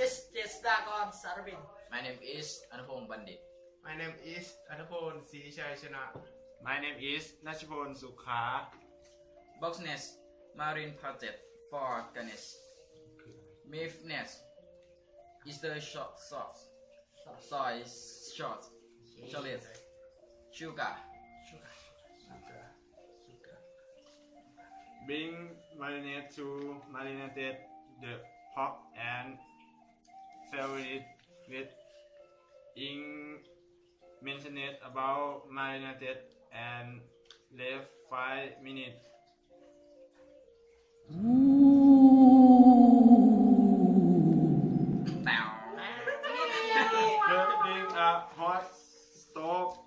is เจษฎากรสารบิน My name is อนุพงศ์บัณฑิต My name is อัธพลศรีชัยชนะ My name is นัชพลสุขา Box nest Marine project for Ganesh Beef nest Easter short sauce Soy short Chocolate Sugar Being marinated to marinated the pork and serve it with ink mentioned about marinated and left 5 minutes. Heating a hot stove.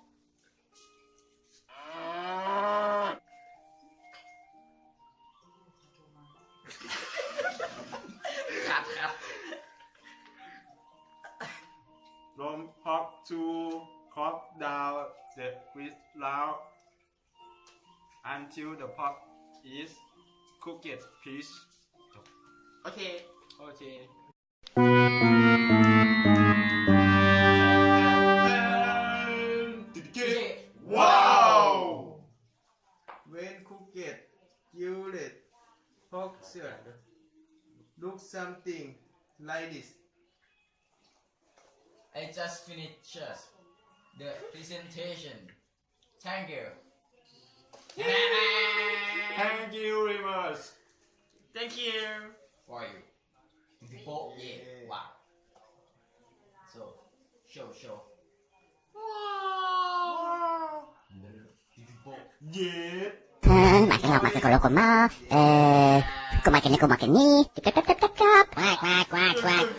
ครับ From pork to cook down the without until the pork is cooked. Please. โอเค Okay. Wow! When cooked grilled pork should look something like this. I just finished the presentation Thank you Thank you very much. Thank you for you Beautiful yeah wow So show Beautiful Yeah. Makin kalau koma, kumakin ni, quack quack quack quack.